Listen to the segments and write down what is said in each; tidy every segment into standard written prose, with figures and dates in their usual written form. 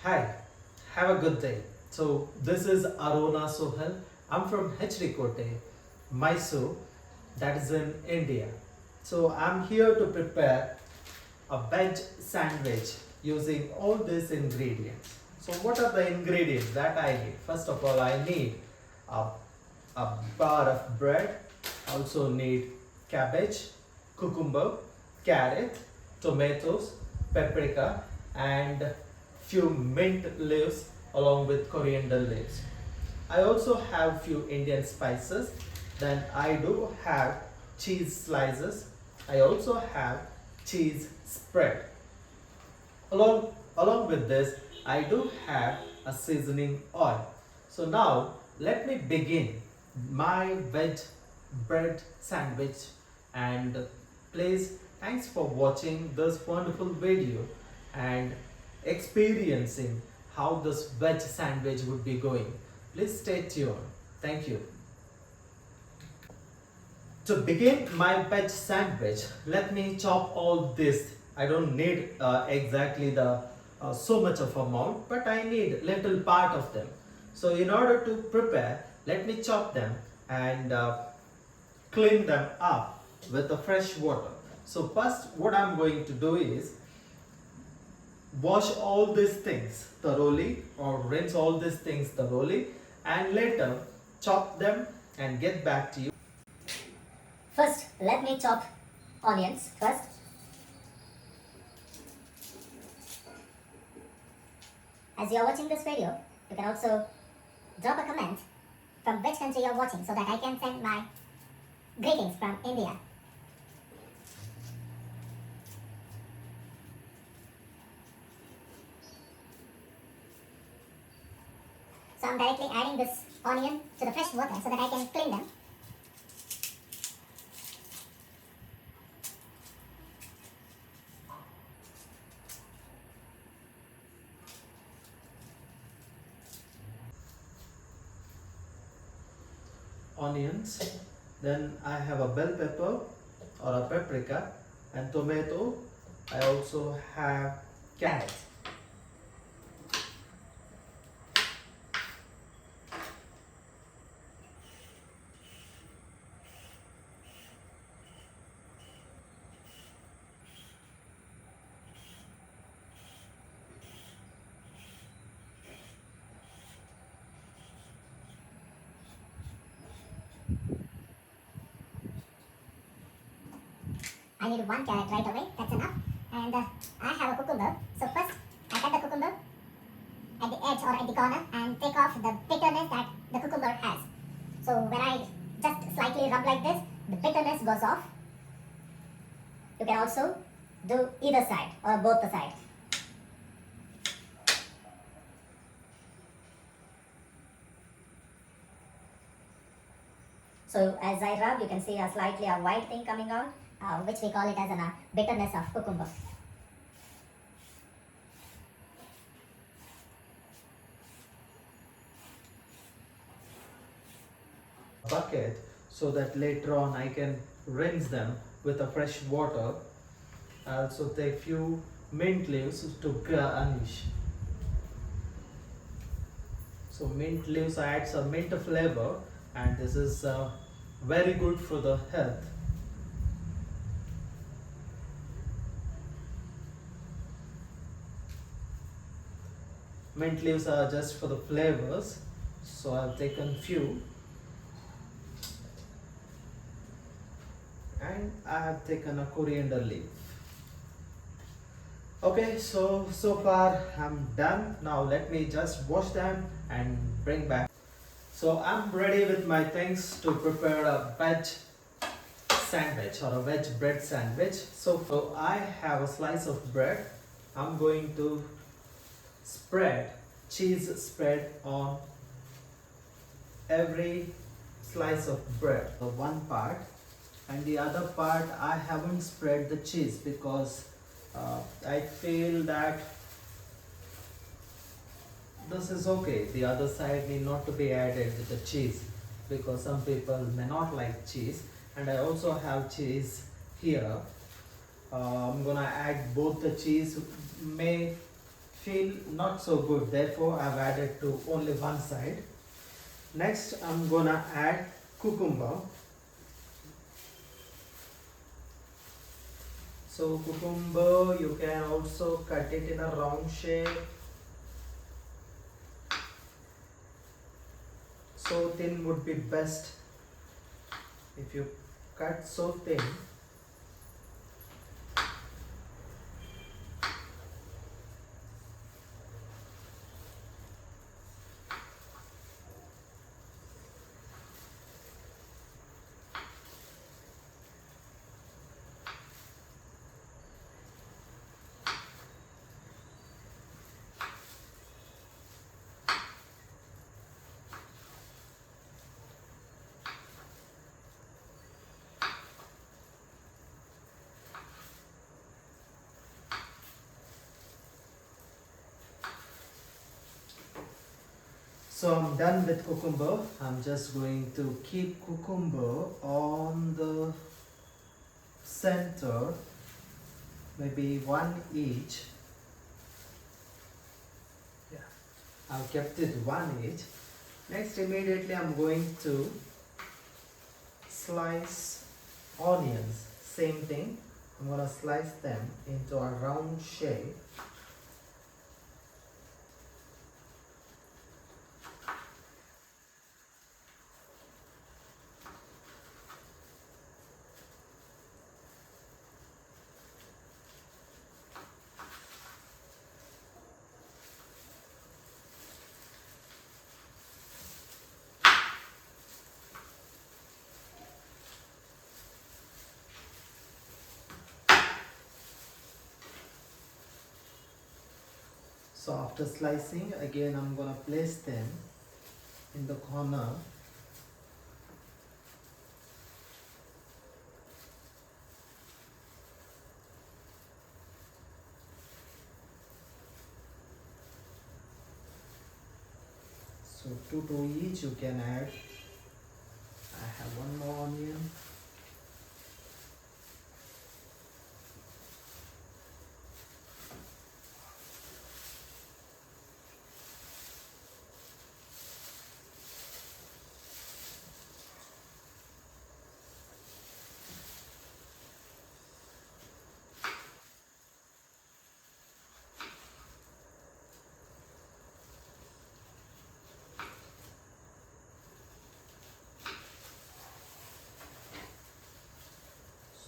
Hi, have a good day. So, this is Arona Sohel. I'm from HD Kote, Mysore, that is in India. So, I'm here to prepare a veg sandwich using all these ingredients. So, what are the ingredients that I need? First of all, I need a, a bar of bread, also need cabbage, cucumber, carrot, tomatoes, paprika, and few mint leaves along with coriander leaves. I also have few Indian spices. Then I do have cheese slices. I also have cheese spread. Along with this, I do have a seasoning oil. So now let me begin my veg bread sandwich, and please thanks for watching this wonderful video and experiencing how this veg sandwich would be going. Please stay tuned. Thank you. To begin my veg sandwich, let me chop all this. I don't need exactly the so much of amount, but I need little part of them. So in order to prepare, let me chop them and clean them up with the fresh water. So first what I'm going to do is wash all these things thoroughly or rinse all these things thoroughly and later chop them and get back to you. First, let me chop onions first. As you are watching this video, you can also drop a comment from which country you are watching so that I can send my greetings from India. So I'm directly adding this onion to the fresh water so that I can clean them. Onions, then I have a bell pepper or a paprika, and tomato. I also have carrot. I need one carrot right away, that's enough. And I have a cucumber. So first, I cut the cucumber at the edge or at the corner and take off the bitterness that the cucumber has. So when I just slightly rub like this, the bitterness goes off. You can also do either side or both the sides. So as I rub, you can see a slightly a white thing coming out, which we call it as a bitterness of cucumber. Bucket so that later on I can rinse them with a fresh water. I also take few mint leaves to garnish. So mint leaves add some mint flavor, and this is very good for the health. Mint leaves are just for the flavors, so I've taken few. And I have taken a coriander leaf. Okay, so far I'm done. Now let me just wash them and bring back. So I'm ready with my things to prepare a veg sandwich or a veg bread sandwich. So I have a slice of bread. I'm going to spread cheese spread on every slice of bread. The one part, and the other part I haven't spread the cheese because I feel that this is okay. The other side need not to be added with the cheese because some people may not like cheese, and I also have cheese here. I'm gonna add both the cheese. May feel not so good, therefore I've added to only one side. Next I'm gonna add cucumber. So cucumber, you can also cut it in a round shape. So thin would be best. If you cut so thin, so I'm done with cucumber. I'm just going to keep cucumber on the center, maybe one each. Yeah, I've kept it one each. Next, immediately I'm going to slice onions. Same thing, I'm gonna slice them into a round shape. So after slicing, again I'm gonna place them in the corner. So two to each you can add. I have one more onion.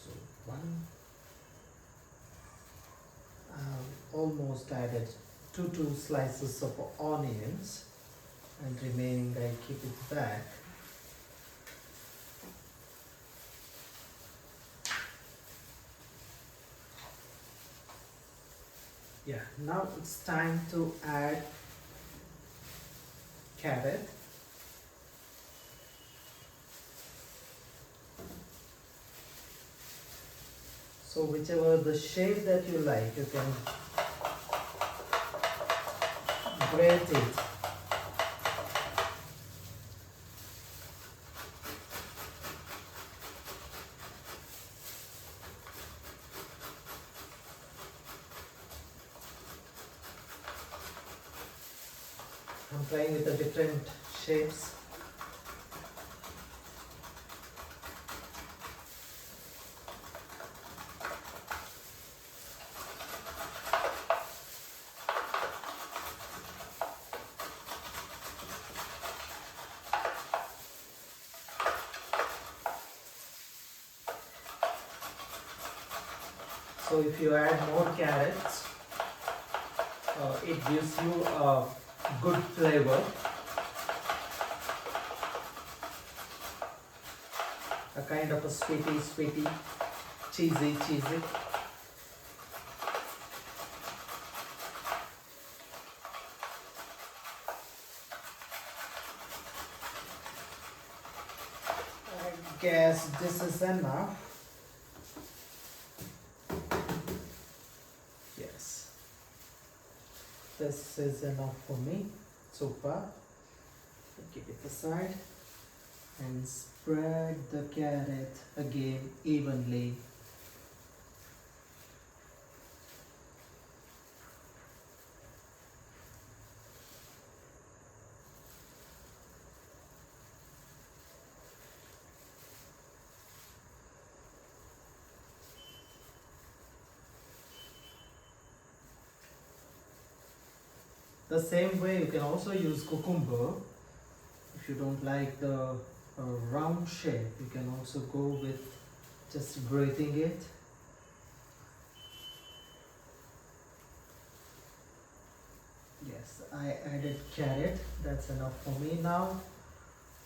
So one, almost added two slices of onions, and remaining I keep it back. Yeah, now it's time to add carrot. So whichever the shape that you like, you can grate it. I'm playing with the different shapes. So if you add more carrots, it gives you a good flavor, a kind of a sweety, cheesy. I guess this is enough. Yes, this is enough for me so far. Keep it aside and spread the carrot again evenly. The same way you can also use cucumber. If you don't like the round shape, you can also go with just grating it. Yes, I added carrot. That's enough for me now.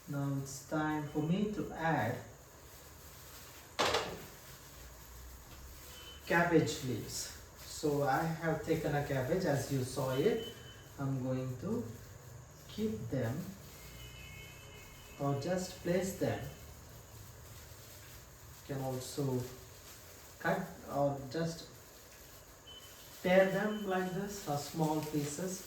Now it's time for me to add cabbage leaves. So I have taken a cabbage as you saw it. I'm going to keep them or just place them. You can also cut or just tear them like this, or small pieces.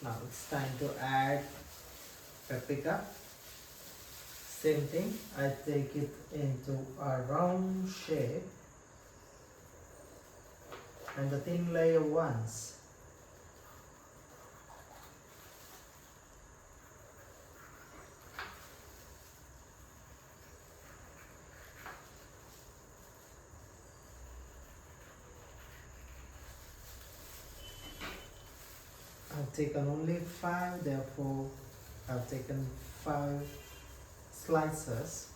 Now it's time to add paprika. Same thing, I take it into a round shape and the thin layer once. I've taken only 5, therefore I've taken 5 slices.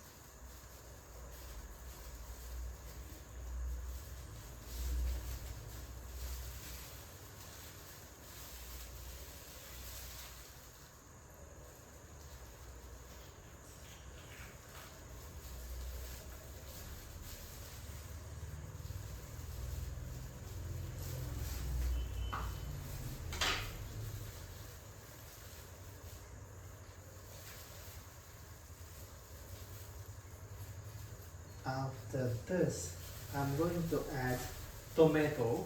After this, I'm going to add tomato.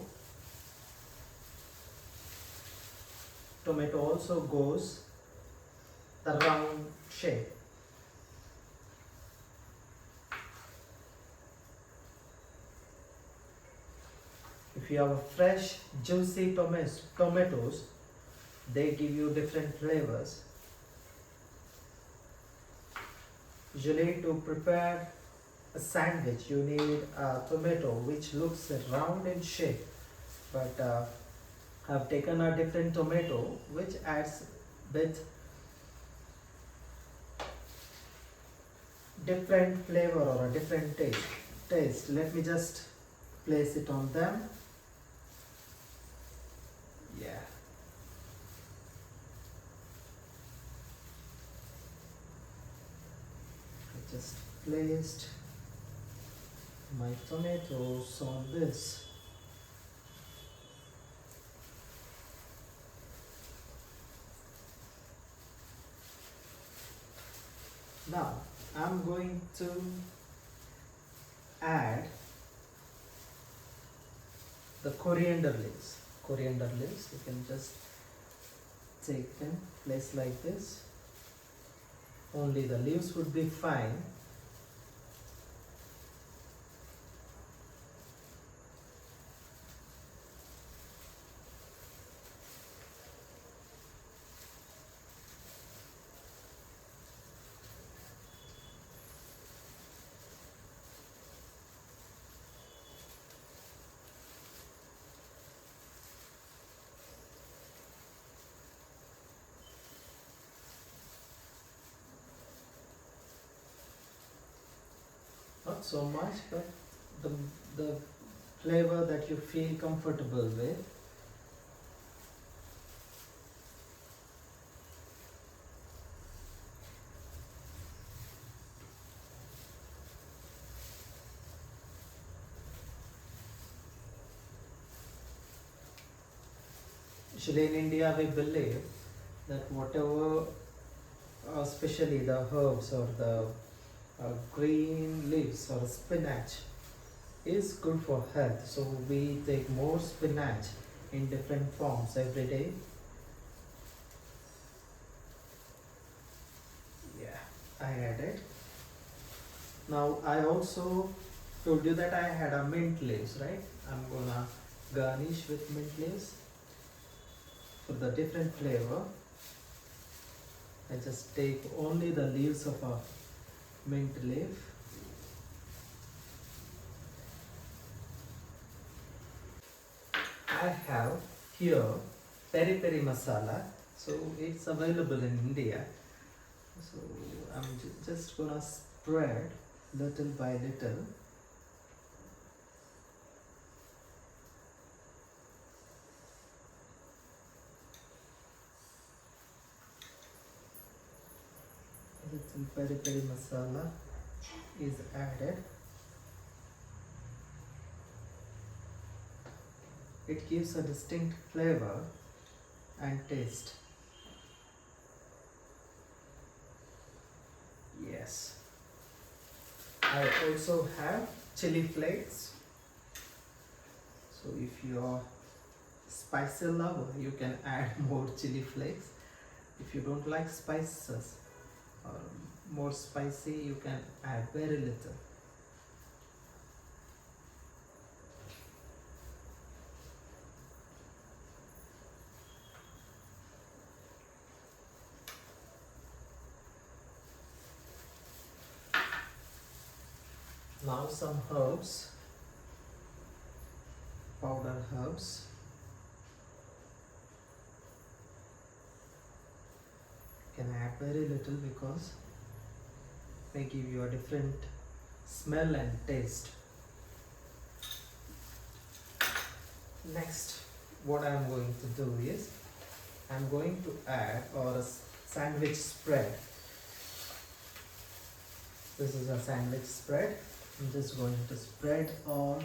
Tomato also goes the round shape. If you have fresh, juicy tomatoes, they give you different flavors. Usually to prepare a sandwich, you need a tomato which looks round in shape, but I've taken a different tomato which adds bit different flavor or a different taste. Let me just place it on them. Yeah. I just placed my tomatoes on this. Now I'm going to add the coriander leaves. Coriander leaves, you can just take them, place like this. Only the leaves would be fine. Not so much, but the flavor that you feel comfortable with. Usually in India we believe that whatever, especially the herbs or the green leaves or spinach is good for health. So we take more spinach in different forms every day. Yeah, I added. Now I also told you that I had a mint leaves, right? I'm gonna garnish with mint leaves for the different flavor. I just take only the leaves of a mint leaf. I have here peri peri masala. So it's available in India. So I'm just gonna spread little by little. Little peri peri masala is added. It gives a distinct flavor and taste. Yes. I also have chili flakes. So if you're spicy lover, you can add more chili flakes. If you don't like spices or more spicy, you can add very little. Now some herbs, powder herbs. Can add very little because they give you a different smell and taste. Next, what I am going to do is I am going to add a sandwich spread. This is a sandwich spread. I'm just going to spread on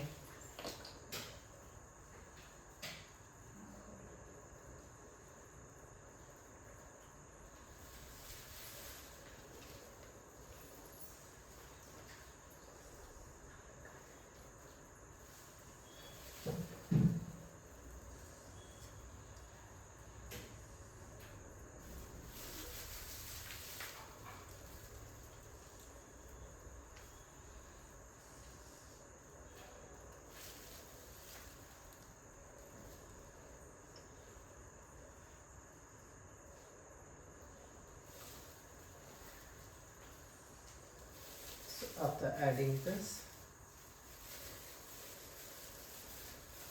after adding this,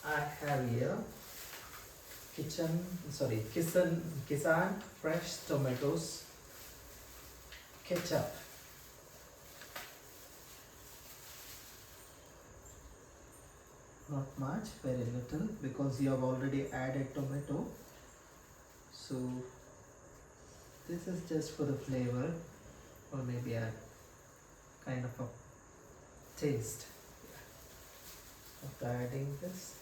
I have here Kisan fresh tomatoes ketchup. Not much, very little, because you have already added tomato. So this is just for the flavor, or maybe a kind of a taste. After adding this,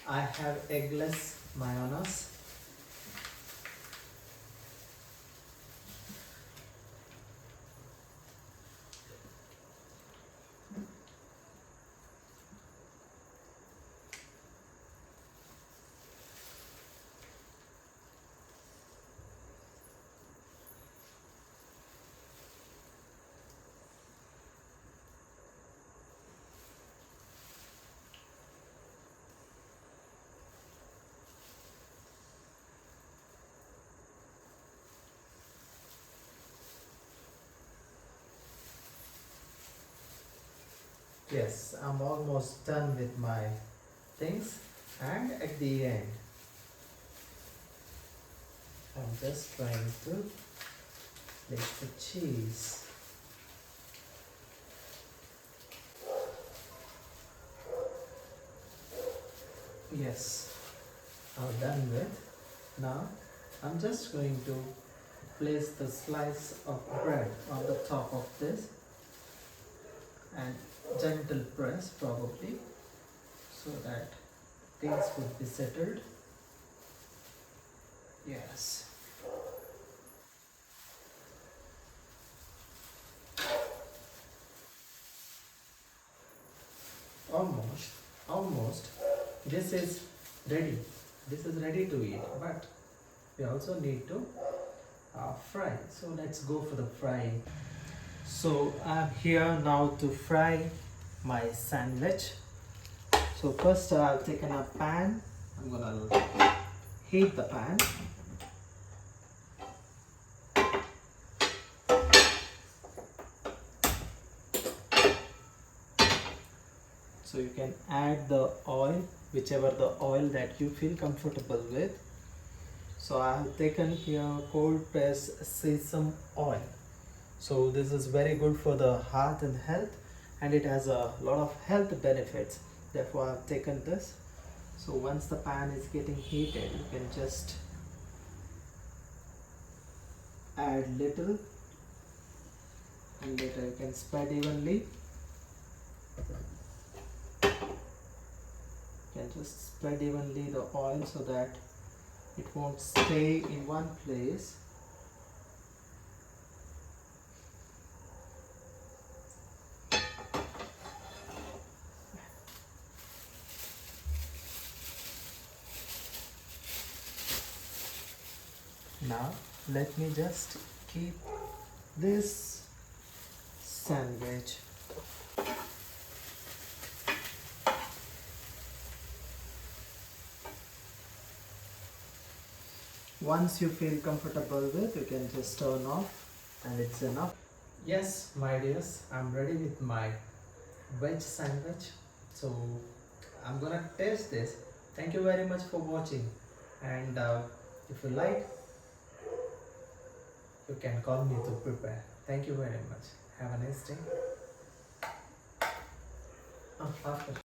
I have eggless mayonnaise. Yes, I'm almost done with my things, and at the end I'm just trying to place the cheese. Yes, I'm done with. Now I'm just going to place the slice of bread on the top of this and gentle press probably so that things would be settled. Yes. Almost. This is ready. This is ready to eat, but we also need to fry. So let's go for the frying. So I'm here now to fry my sandwich. So first I've taken a pan. I'm gonna heat the pan. So you can add the oil, whichever the oil that you feel comfortable with. So I have taken here cold pressed sesame oil. So this is very good for the heart and health, and it has a lot of health benefits. Therefore I have taken this. So once the pan is getting heated, you can just add little, and later you can spread evenly. You can just spread evenly the oil so that it won't stay in one place. Now let me just keep this sandwich. Once you feel comfortable with, you can just turn off, and it's enough. Yes, my dears, I'm ready with my veg sandwich. So I'm gonna taste this. Thank you very much for watching, and if you like, you can call me to prepare. Thank you very much. Have a nice day. After.